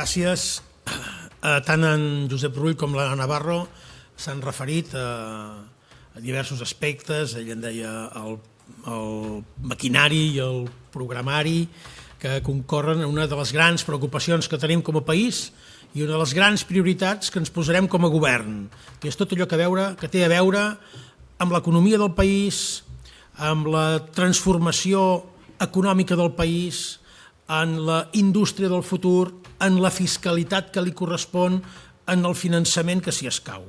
Gràcies. Tant en Josep Rull com la Navarro s'han referit a diversos aspectes. Ell en deia el maquinari i el programari, que concorren en una de les grans preocupacions que tenim com a país i una de les grans prioritats que ens posarem com a govern, que és tot allò que té a veure amb l'economia del país, amb la transformació econòmica del país, en la indústria del futur, en la fiscalitat que li correspon, en el finançament que s'hi escau.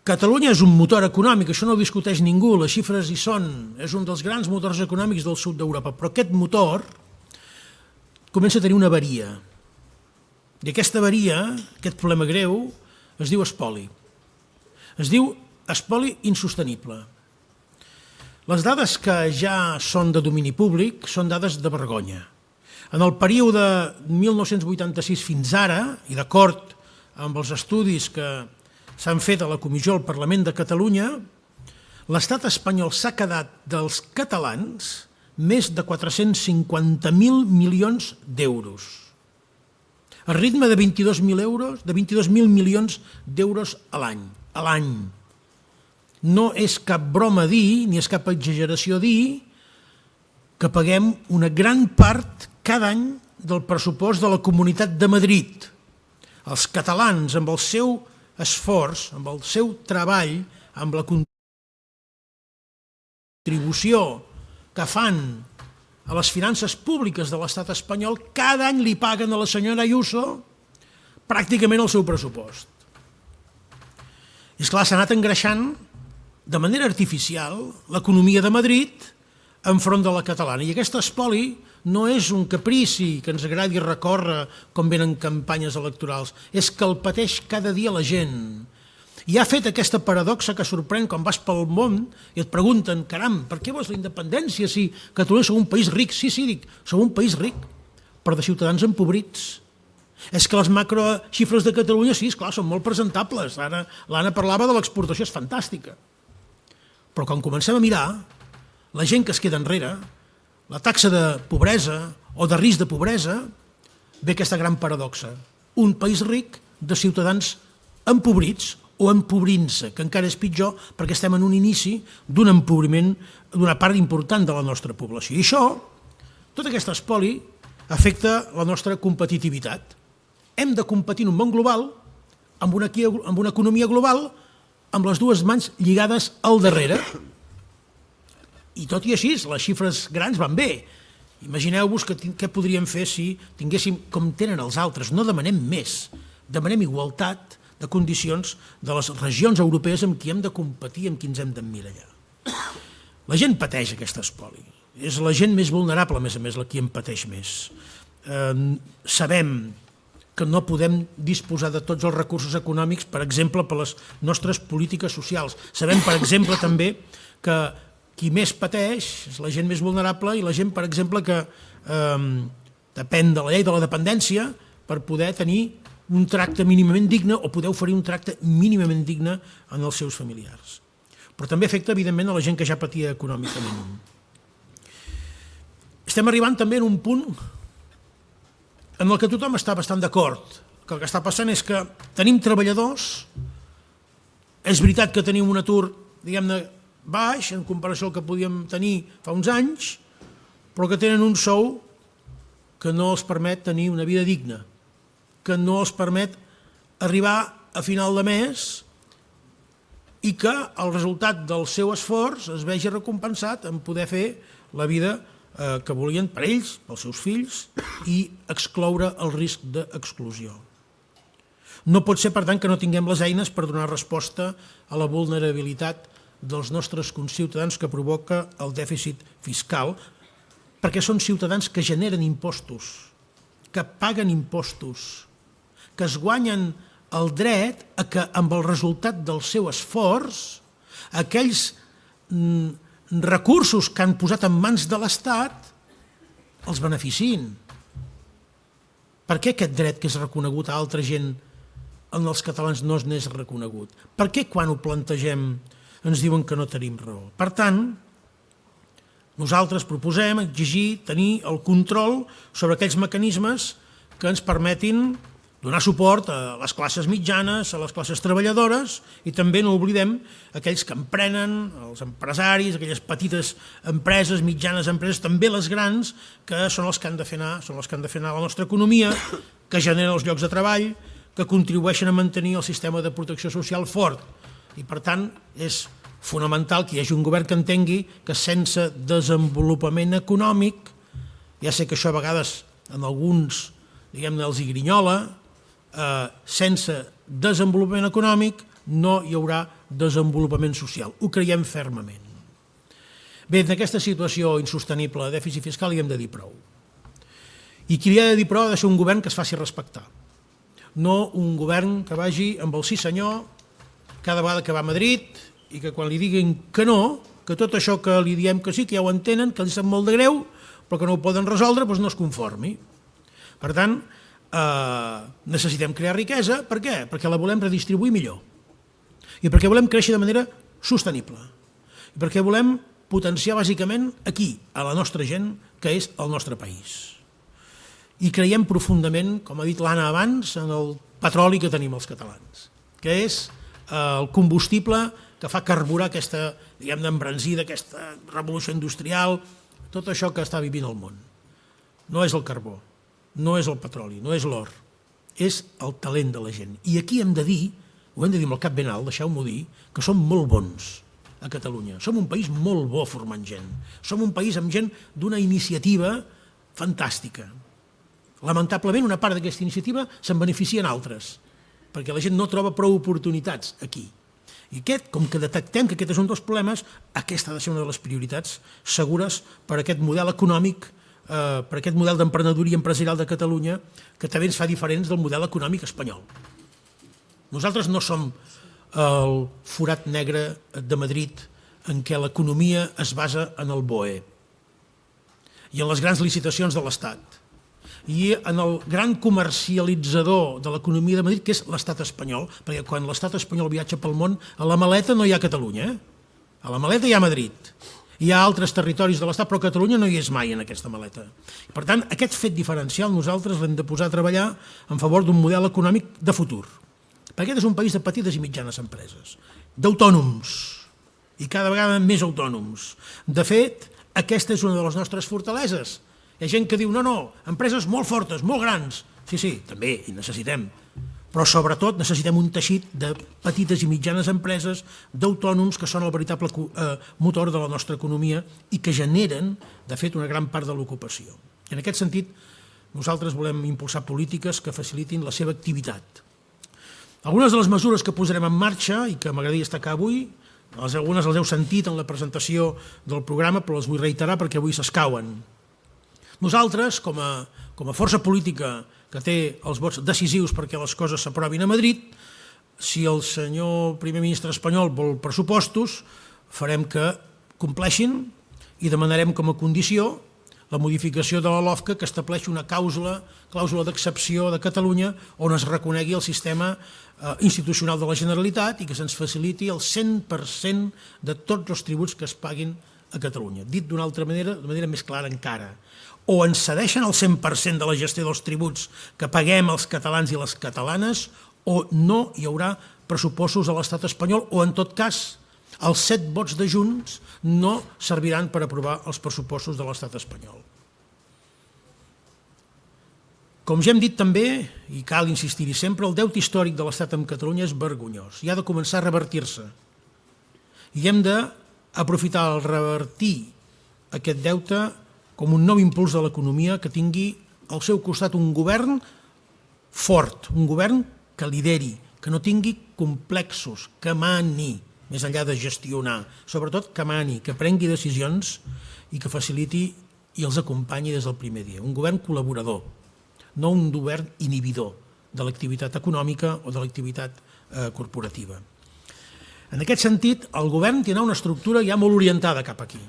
Catalunya és un motor econòmic, això no ho discuteix ningú, les xifres hi són, és un dels grans motors econòmics del sud d'Europa, però aquest motor comença a tenir una avaria. I aquesta avaria, aquest problema greu, es diu espoli. Es diu espoli insostenible. Les dades que ja són de domini públic són dades de vergonya. En el període 1986 fins ara, i d'acord amb els estudis que s'han fet a la Comissió al Parlament de Catalunya, l'estat espanyol s'ha quedat dels catalans més de 450.000 milions d'euros. A ritme de 22.000 milions d'euros a l'any. No és cap broma dir, ni és cap exageració dir, que paguem una gran part cada any del pressupost de la Comunitat de Madrid. Els catalans, amb el seu esforç, amb el seu treball, amb la contribució que fan a les finances públiques de l'estat espanyol, cada any li paguen a la senyora Ayuso pràcticament el seu pressupost. I esclar, s'ha anat engreixant de manera artificial l'economia de Madrid enfront de la catalana. I aquest espoli no és un caprici que ens agradi recórrer com venen campanyes electorals, és que el pateix cada dia la gent. I ha fet aquesta paradoxa que sorprèn quan vas pel món i et pregunten, caram, per què vols la independència si Catalunya som un país ric? Sí, dic, som un país ric, però de ciutadans empobrits. És que les macroxifres de Catalunya, sí, esclar, són molt presentables. Ara l'Anna parlava de l'exportació, és fantàstica. Però quan comencem a mirar, la gent que es queda enrere, la taxa de pobresa o de risc de pobresa, ve aquesta gran paradoxa. Un país ric de ciutadans empobrits o empobrint-se, que encara és pitjor perquè estem en un inici d'un empobriment d'una part important de la nostra població. I això, tot aquest espoli, afecta la nostra competitivitat. Hem de competir en un món global, amb una economia global, amb les dues mans lligades al darrere. I tot i així, les xifres grans van bé. Imagineu-vos què podríem fer si tinguéssim com tenen els altres. No demanem més, demanem igualtat de condicions de les regions europees amb qui hem de competir, amb qui ens hem d'emmirallar. La gent pateix aquest espoli. És la gent més vulnerable, a més, la qui en pateix més. Sabem que no podem disposar de tots els recursos econòmics, per exemple, per les nostres polítiques socials. Sabem, per exemple, també que qui més pateix és la gent més vulnerable i la gent, per exemple, que depèn de la llei de la dependència per poder tenir un tracte mínimament digne o poder oferir un tracte mínimament digne als seus familiars. Però també afecta, evidentment, a la gent que ja patia econòmicament. Estem arribant també en un punt en el que tothom està bastant d'acord, que el que està passant és que tenim treballadors, és veritat que tenim un atur, diguem-ne, baix, en comparació al que podíem tenir fa uns anys, però que tenen un sou que no els permet tenir una vida digna, que no els permet arribar a final de mes i que el resultat del seu esforç es vegi recompensat en poder fer la vida que volien per ells, pels seus fills, i excloure el risc d'exclusió. No pot ser, per tant, que no tinguem les eines per donar resposta a la vulnerabilitat dels nostres conciutadans que provoca el dèficit fiscal, perquè són ciutadans que generen impostos, que paguen impostos, que es guanyen el dret a que, amb el resultat del seu esforç, aquells recursos que han posat en mans de l'Estat els beneficien. Per què aquest dret que és reconegut a altra gent en els catalans no n'és reconegut? Per què quan ho plantegem ens diuen que no tenim raó? Per tant, nosaltres proposem exigir tenir el control sobre aquells mecanismes que ens permetin donar suport a les classes mitjanes, a les classes treballadores i també no oblidem aquells que emprenen, els empresaris, aquelles petites empreses, mitjanes empreses, també les grans, que són els que han de fer anar la nostra economia, que generen els llocs de treball, que contribueixen a mantenir el sistema de protecció social fort. I per tant és fonamental que hi hagi un govern que entengui que sense desenvolupament econòmic, ja sé que això a vegades en alguns, diguem-ne, els hi grinyola, sense desenvolupament econòmic no hi haurà desenvolupament social. Ho creiem fermament. Bé, en aquesta situació insostenible de dèficit fiscal hi hem de dir prou. I qui li ha de dir prou ha de ser un govern que es faci respectar. No un govern que vagi amb el sí senyor cada vegada que va a Madrid i que quan li diguin que no, que tot això que li diem que sí, que ja ho entenen, que li sap molt de greu, però que no ho poden resoldre, doncs no es conformi. Per tant, necessitem crear riquesa. Per què? Perquè la volem redistribuir millor i perquè volem créixer de manera sostenible i perquè volem potenciar bàsicament aquí, a la nostra gent, que és el nostre país. I creiem profundament, com ha dit l'Anna abans, en el petroli que tenim els catalans, que és el combustible que fa carburar aquesta, diguem-ne, embranzida, aquesta revolució industrial, tot això que està vivint el món. No és el carbó, no és el petroli, no és l'or, és el talent de la gent. I aquí hem de dir, ho hem de dir amb el cap ben alt, deixeu-m'ho dir, que som molt bons a Catalunya. Som un país molt bo formant gent. Som un país amb gent d'una iniciativa fantàstica. Lamentablement, una part d'aquesta iniciativa se'n beneficien altres, perquè la gent no troba prou oportunitats aquí. I aquest, com que detectem que aquest és un dels problemes, aquesta ha de ser una de les prioritats segures per a aquest model econòmic, per aquest model d'emprenedoria empresarial de Catalunya, que també ens fa diferents del model econòmic espanyol. Nosaltres no som el forat negre de Madrid en què l'economia es basa en el BOE i en les grans licitacions de l'Estat i en el gran comercialitzador de l'economia de Madrid, que és l'Estat espanyol, perquè quan l'Estat espanyol viatja pel món, a la maleta no hi ha Catalunya, a la maleta hi ha Madrid. Hi ha altres territoris de l'Estat, però Catalunya no hi és mai en aquesta maleta. Per tant, aquest fet diferencial nosaltres l'hem de posar a treballar en favor d'un model econòmic de futur. Perquè aquest és un país de petites i mitjanes empreses, d'autònoms, i cada vegada més autònoms. De fet, aquesta és una de les nostres fortaleses. Hi ha gent que diu, no, empreses molt fortes, molt grans. Sí, també, hi necessitem. Però sobretot necessitem un teixit de petites i mitjanes empreses, d'autònoms que són el veritable motor de la nostra economia i que generen, de fet, una gran part de l'ocupació. En aquest sentit, nosaltres volem impulsar polítiques que facilitin la seva activitat. Algunes de les mesures que posarem en marxa i que m'agradaria destacar avui, algunes les heu sentit en la presentació del programa, però les vull reiterar perquè avui s'escauen. Nosaltres, com a força política que té els vots decisius perquè les coses s'aprovin a Madrid, si el senyor primer ministre espanyol vol pressupostos, farem que compleixin i demanarem com a condició la modificació de la LOFCA que estableix una clàusula d'excepció de Catalunya on es reconegui el sistema institucional de la Generalitat i que se'ns faciliti el 100% de tots els tributs que es paguin a Catalunya. Dit d'una altra manera, de manera més clara encara, o ens cedeixen el 100% de la gestió dels tributs que paguem els catalans i les catalanes, o no hi haurà pressupostos a l'estat espanyol, o en tot cas els 7 vots de Junts no serviran per aprovar els pressupostos de l'estat espanyol. Com ja hem dit també, i cal insistir-hi sempre, el deute històric de l'estat amb Catalunya és vergonyós i ha de començar a revertir-se. I hem d'aprofitar el revertir aquest deute com un nou impuls de l'economia que tingui al seu costat un govern fort, un govern que lideri, que no tingui complexos, que mani, més enllà de gestionar, sobretot que mani, que prengui decisions i que faciliti i els acompanyi des del primer dia. Un govern col·laborador, no un govern inhibidor de l'activitat econòmica o de l'activitat corporativa. En aquest sentit, el govern tindrà una estructura ja molt orientada cap aquí.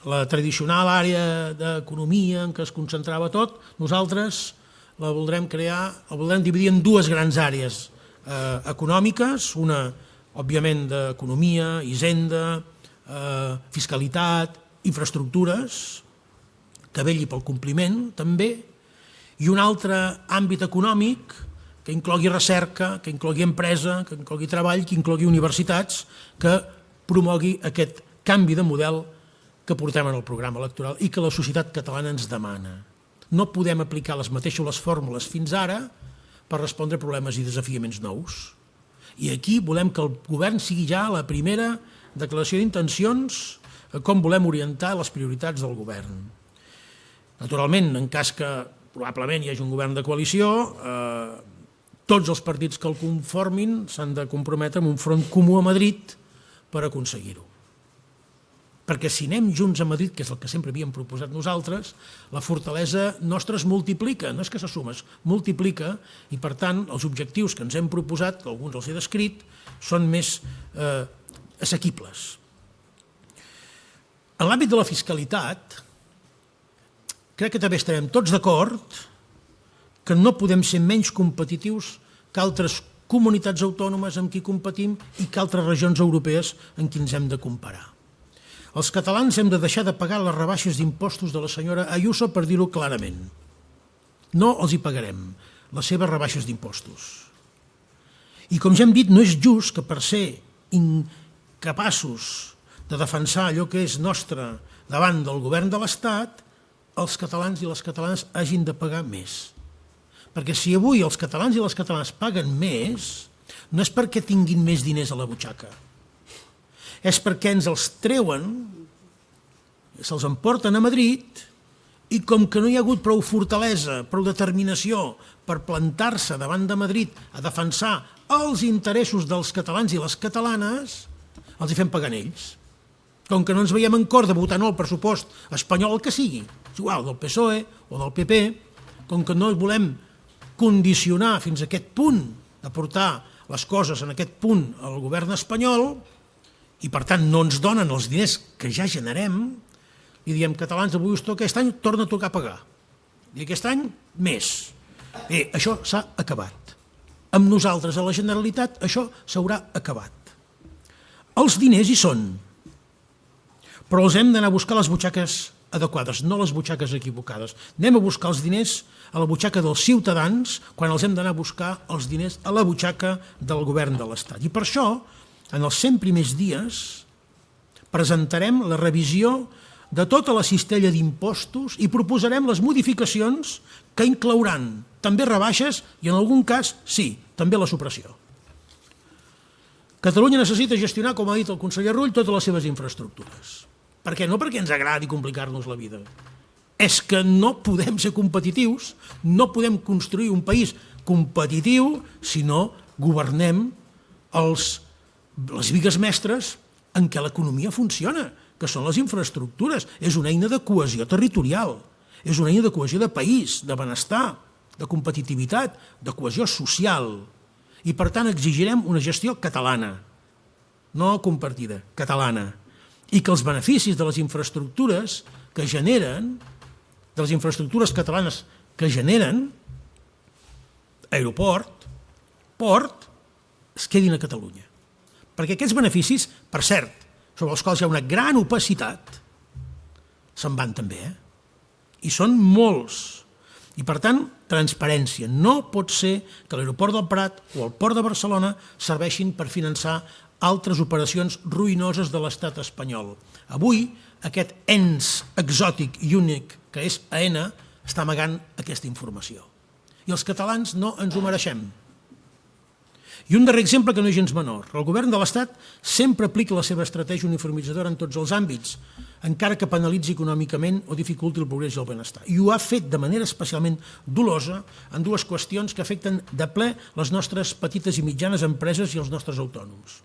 La tradicional àrea d'economia en què es concentrava tot, nosaltres la voldrem dividir en 2 grans àrees econòmiques, una, òbviament, d'economia, hisenda, fiscalitat, infraestructures, que vetlli pel compliment també, i un altre àmbit econòmic que inclogui recerca, que inclogui empresa, que inclogui treball, que inclogui universitats, que promogui aquest canvi de model que portem en el programa electoral i que la societat catalana ens demana. No podem aplicar les mateixes fórmules fins ara per respondre a problemes i desafiaments nous. I aquí volem que el govern sigui ja la primera declaració d'intencions a com volem orientar les prioritats del govern. Naturalment, en cas que probablement hi hagi un govern de coalició, tots els partits que el conformin s'han de comprometre amb un front comú a Madrid per aconseguir-ho. Perquè si anem junts a Madrid, que és el que sempre havíem proposat nosaltres, la fortalesa nostra es multiplica, no és que se suma, es multiplica, i per tant els objectius que ens hem proposat, que alguns els he descrit, són més assequibles. En l'àmbit de la fiscalitat, crec que també estarem tots d'acord que no podem ser menys competitius que altres comunitats autònomes amb qui competim i que altres regions europees amb qui ens hem de comparar. Els catalans hem de deixar de pagar les rebaixes d'impostos de la senyora Ayuso, per dir-ho clarament. No els hi pagarem, les seves rebaixes d'impostos. I com ja hem dit, no és just que per ser incapaços de defensar allò que és nostre davant del govern de l'Estat, els catalans i les catalanes hagin de pagar més. Perquè si avui els catalans i les catalanes paguen més, no és perquè tinguin més diners a la butxaca, és perquè ens els treuen, se'ls emporten a Madrid, i com que no hi ha hagut prou fortalesa, prou determinació per plantar-se davant de Madrid a defensar els interessos dels catalans i les catalanes, els hi fem pagar ells. Com que no ens veiem en cor de votar no el pressupost espanyol, el que sigui, és igual, del PSOE o del PP, com que no volem condicionar fins a aquest punt de portar les coses en aquest punt al govern espanyol, i per tant no ens donen els diners que ja generem, i diem, catalans, avui us toca, aquest any torna a tocar pagar. I aquest any, més. Això s'ha acabat. Amb nosaltres, a la Generalitat, això s'haurà acabat. Els diners hi són, però els hem d'anar a buscar a les butxaques adequades, no les butxaques equivocades. Anem a buscar els diners a la butxaca dels ciutadans quan els hem d'anar a buscar els diners a la butxaca del govern de l'Estat. I per això, en els 100 primers dies, presentarem la revisió de tota la cistella d'impostos i proposarem les modificacions que inclouran també rebaixes i, en algun cas, sí, també la supressió. Catalunya necessita gestionar, com ha dit el conseller Rull, totes les seves infraestructures. Per què? No perquè ens agradi complicar-nos la vida. És que no podem ser competitius, no podem construir un país competitiu si no governem les bigues mestres en què l'economia funciona, que són les infraestructures. És una eina de cohesió territorial, és una eina de cohesió de país, de benestar, de competitivitat, de cohesió social. I per tant exigirem una gestió catalana, no compartida, catalana. I que els beneficis de les infraestructures que generen, de les infraestructures catalanes que generen, aeroport, port, es quedin a Catalunya. Perquè aquests beneficis, per cert, sobre els quals hi ha una gran opacitat, se'n van també, I són molts. I per tant, transparència. No pot ser que l'aeroport del Prat o el port de Barcelona serveixin per finançar altres operacions ruïnoses de l'estat espanyol. Avui, aquest ens exòtic i únic que és AENA està amagant aquesta informació. I els catalans no ens ho mereixem. I un darrer exemple que no és gens menor. El govern de l'Estat sempre aplica la seva estratègia uniformitzadora en tots els àmbits, encara que penalitzi econòmicament o dificulti el progrés i el benestar. I ho ha fet de manera especialment dolosa en dues qüestions que afecten de ple les nostres petites i mitjanes empreses i els nostres autònoms.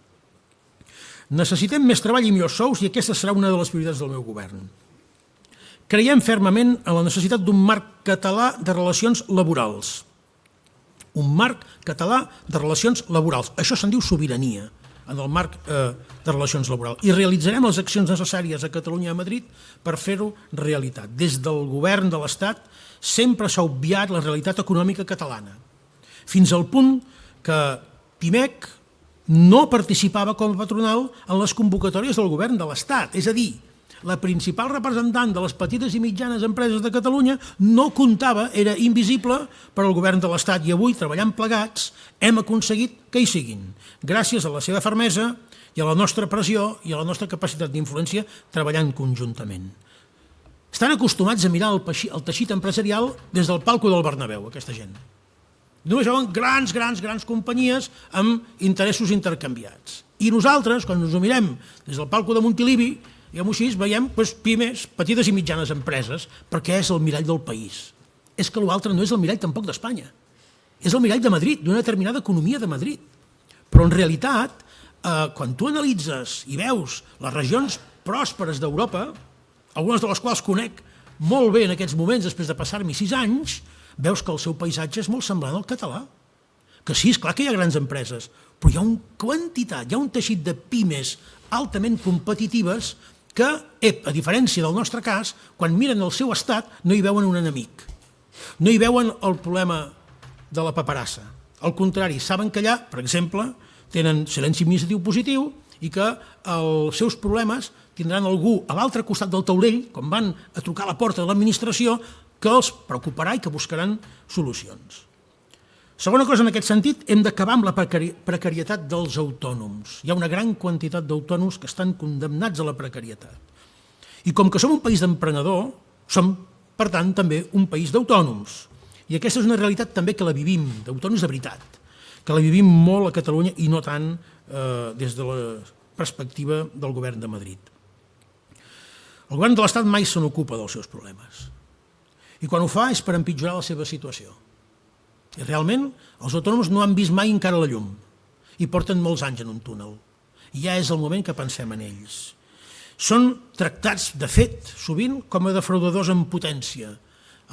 Necessitem més treball i millors sous i aquesta serà una de les prioritats del meu govern. Creiem fermament en la necessitat d'un marc català de relacions laborals. Un marc català de relacions laborals. Això se'n diu sobirania, en el marc de relacions laborals. I realitzarem les accions necessàries a Catalunya i a Madrid per fer-ho realitat. Des del govern de l'Estat sempre s'ha obviat la realitat econòmica catalana, fins al punt que Pimec no participava com a patronal en les convocatòries del govern de l'Estat. És a dir, la principal representant de les petites i mitjanes empreses de Catalunya, no comptava, era invisible per al govern de l'Estat, i avui, treballant plegats, hem aconseguit que hi siguin, gràcies a la seva fermesa i a la nostra pressió i a la nostra capacitat d'influència treballant conjuntament. Estan acostumats a mirar el teixit empresarial des del palco del Bernabéu, aquesta gent. Només veuen grans companyies amb interessos intercanviats. I nosaltres, quan ens ho mirem des del palco de Montilivi, diguem-ho així, veiem pimes, petites i mitjanes empreses, perquè és el mirall del país. És que l'altre no és el mirall tampoc d'Espanya. És el mirall de Madrid, d'una determinada economia de Madrid. Però en realitat, quan tu analitzes i veus les regions pròsperes d'Europa, algunes de les quals conec molt bé en aquests moments, després de passar-m'hi 6 anys, veus que el seu paisatge és molt semblant al català. Que sí, és clar que hi ha grans empreses, però hi ha una quantitat, hi ha un teixit de pimes altament competitives que, a diferència del nostre cas, quan miren el seu estat no hi veuen un enemic, no hi veuen el problema de la paperassa. Al contrari, saben que allà, per exemple, tenen silenci administratiu positiu i que els seus problemes tindran algú a l'altre costat del taulell, quan van a trucar a la porta de l'administració, que els preocuparà i que buscaran solucions. Segona cosa, en aquest sentit, hem d'acabar amb la precarietat dels autònoms. Hi ha una gran quantitat d'autònoms que estan condemnats a la precarietat. I com que som un país d'emprenedor, som, per tant, també un país d'autònoms. I aquesta és una realitat també que la vivim, d'autònoms de veritat, que la vivim molt a Catalunya i no tant des de la perspectiva del govern de Madrid. El govern de l'Estat mai se n'ocupa dels seus problemes. I quan ho fa és per empitjorar la seva situació. I realment els autònoms no han vist mai encara la llum i porten molts anys en un túnel. I ja és el moment que pensem en ells. Són tractats, de fet, sovint com a defraudadors en potència,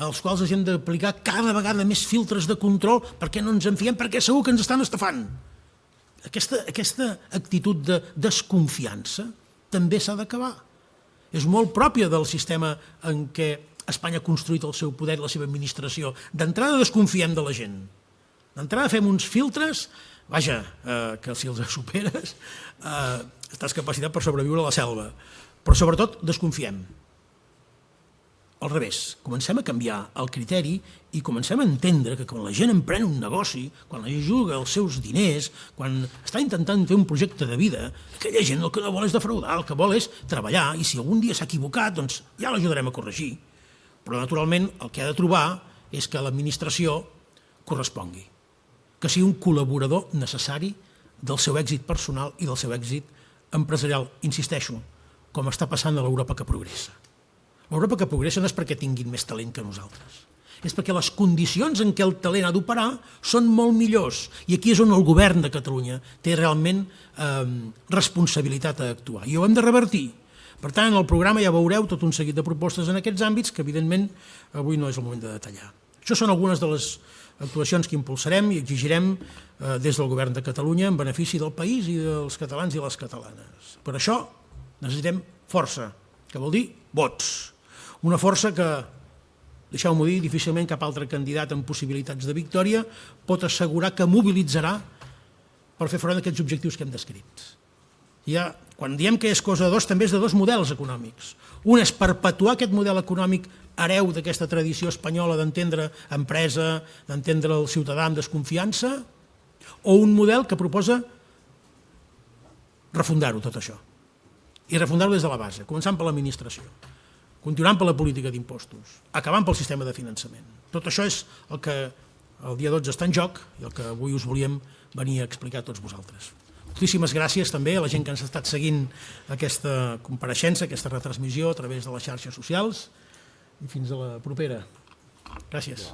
als quals ens hem d'aplicar cada vegada més filtres de control perquè no ens en fiem, perquè segur que ens estan estafant. Aquesta actitud de desconfiança també s'ha d'acabar. És molt pròpia del sistema en què Espanya ha construït el seu poder i la seva administració. D'entrada desconfiem de la gent. D'entrada fem uns filtres, vaja, que si els superes estàs capacitat per sobreviure a la selva. Però sobretot desconfiem. Al revés, comencem a canviar el criteri i comencem a entendre que quan la gent emprèn un negoci, quan la gent juga els seus diners, quan està intentant fer un projecte de vida, aquella gent el que no vol és defraudar, el que vol és treballar, i si algun dia s'ha equivocat, doncs ja l'ajudarem a corregir. Però, naturalment, el que ha de trobar és que l'administració correspongui, que sigui un col·laborador necessari del seu èxit personal i del seu èxit empresarial. Insisteixo, com està passant a l'Europa que progressa. L'Europa que progressa no és perquè tinguin més talent que nosaltres, és perquè les condicions en què el talent ha d'operar són molt millors, i aquí és on el govern de Catalunya té realment responsabilitat a actuar, i ho hem de revertir. Per tant, en el programa ja veureu tot un seguit de propostes en aquests àmbits que, evidentment, avui no és el moment de detallar. Això són algunes de les actuacions que impulsarem i exigirem des del govern de Catalunya en benefici del país i dels catalans i les catalanes. Per això necessitem força, que vol dir vots. Una força que, deixeu-m'ho dir, difícilment cap altre candidat amb possibilitats de victòria pot assegurar que mobilitzarà per fer front a aquests objectius que hem descrits. Quan diem que és cosa de dos, també és de dos models econòmics. Un és perpetuar aquest model econòmic hereu d'aquesta tradició espanyola d'entendre empresa, d'entendre el ciutadà amb desconfiança, o un model que proposa refundar-ho tot això. I refundar-ho des de la base, començant per l'administració, continuant per la política d'impostos, acabant pel sistema de finançament. Tot això és el que el dia 12 està en joc i el que avui us volíem venir a explicar a tots vosaltres. Moltíssimes gràcies també a la gent que ens ha estat seguint aquesta compareixença, aquesta retransmissió a través de les xarxes socials, i fins a la propera. Gràcies.